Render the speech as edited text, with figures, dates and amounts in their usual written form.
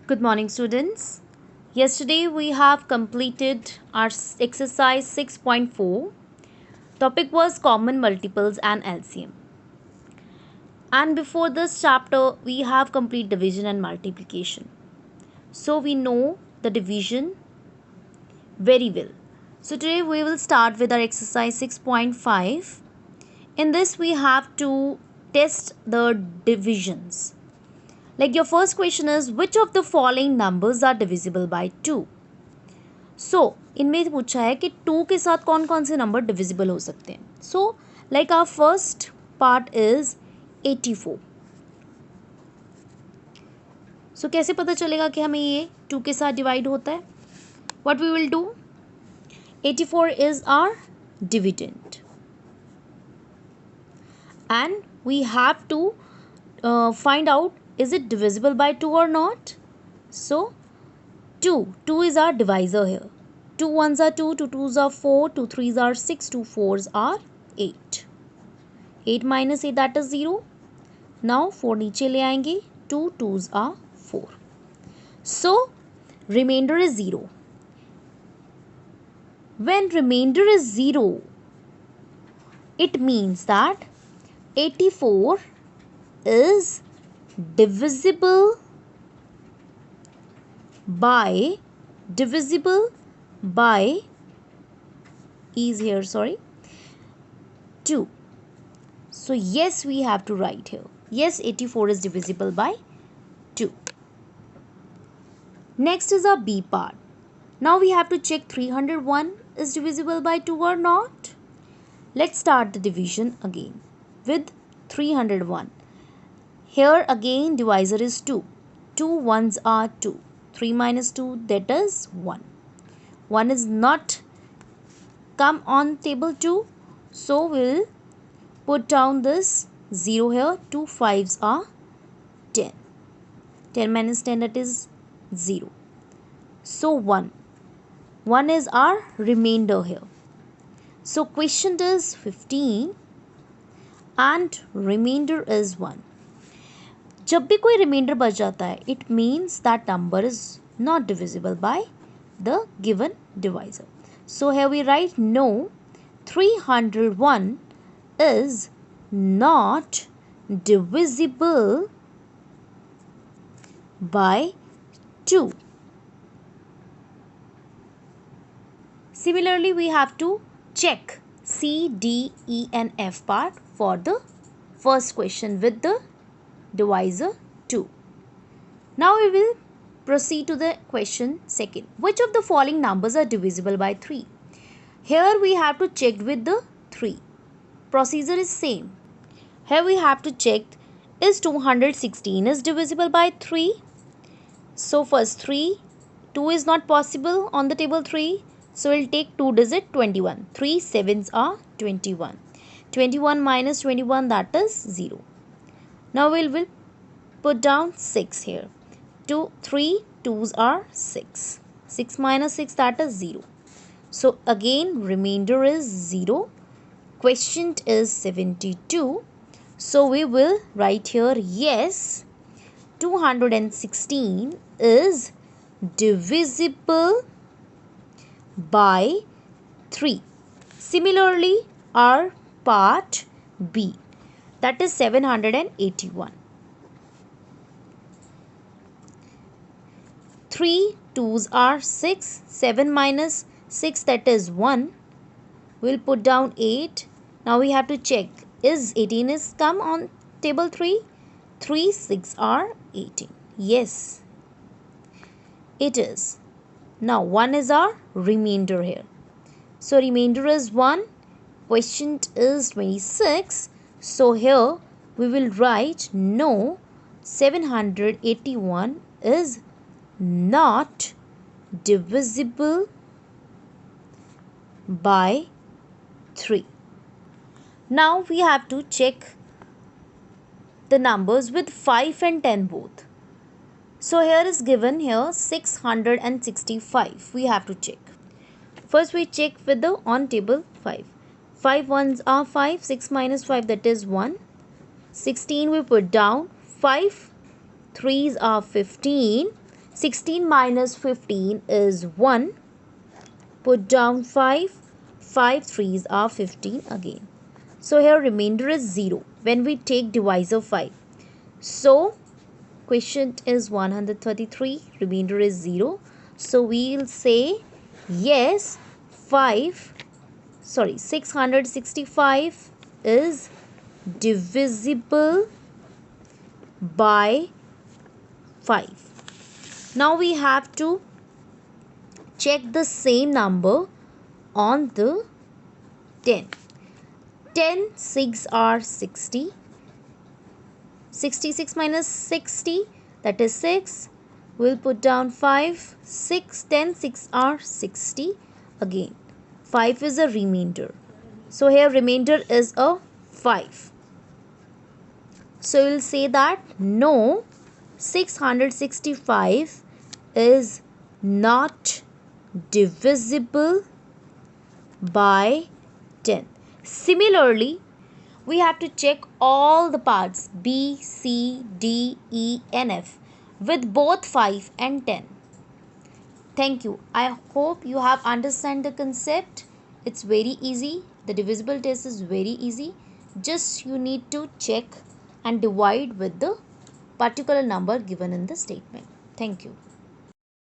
Good morning, students. Yesterday we have completed our exercise 6.4. Topic was common multiples and LCM. And before this chapter, we have complete division and multiplication. So we know the division very well. So today we will start with our exercise 6.5. In this, we have to test the divisions. Like your first question is, which of the following numbers are divisible by 2? सो इनमें पूछा है कि 2 के साथ कौन कौन से number divisible हो सकते हैं. So like our first part is 84. So कैसे पता चलेगा कि हमें ये 2 के साथ डिवाइड होता है? What we will do, 84 is our dividend and we have to find out, is it divisible by 2 or not? So 2 is our divisor here. 2 1s are 2, 2 2s are 4, 2 3s are 6, 2 4s are 8. 8 minus 8, that is 0. Now 4 नीचे ले आएंगे, 2 2s are 4. So remainder is 0. When remainder is 0, it means that 84 is divisible by is here, sorry, 2. So yes, we have to write here, yes, 84 is divisible by 2. Next is our B part. Now we have to check 301 is divisible by 2 or not. Let's start the division again with 301. Here again divisor is 2. 2 1s are 2. 3 minus 2, that is 1. 1 is not come on table 2. So we'll put down this 0 here. 2 5s are 10. 10 minus 10, that is 0. So 1. 1 is our remainder here. So quotient is 15 and remainder is 1. जब भी कोई reminder बच जाता है, it means that number is not divisible by the given divisor. So here we write no, 301 is not divisible by 2. Similarly, we have to check C, D, E and F part for the first question with the divisor 2. Now we will proceed to the question second. Which of the following numbers are divisible by 3? Here we have to check with the 3. Procedure is same. Here we have to check, is 216 is divisible by 3? So first 3, 2 is not possible on the table 3. So we'll take 2 digit 21. 3 7s are 21. 21 minus 21, that is 0. Now we'll put down 6 here. 2 3 2s are 6. 6 minus 6, that is 0. So again remainder is 0. Quotient is 72. So we will write here, yes, 216 is divisible by 3. Similarly, our part B, that is 781. 3 2s are 6. 7 minus 6, that is 1. We'll put down 8. Now we have to check, is 18 is come on table 3? 3 6 are 18. Yes, it is. Now 1 is our remainder here. So remainder is 1. Quotient is 26. So here we will write, no, 781 is not divisible by 3. Now we have to check the numbers with 5 and 10 both. So here is given here 665. We have to check. First we check with the on table 5. 5 1s are 5. 6 minus 5, that is 1. 16 we put down. 5 3s are 15. 16 minus 15 is 1. Put down 5. 5 threes are 15 again. So here remainder is 0 when we take divisor 5. So quotient is 133, remainder is 0. So we'll say yes, 665 is divisible by 5. Now we have to check the same number on the 10. 10 6 are 60. 66 minus 60, that is 6. We'll put down 5. 6, 10, 6 are 60. Again, 5 is a remainder. So here remainder is a 5. So we'll say that no, 665 is not divisible by 10. Similarly, we have to check all the parts B, C, D, E and F with both 5 and 10. Thank you. I hope you have understand the concept. It's very easy. The divisible test is very easy. Just you need to check and divide with the particular number given in the statement. Thank you.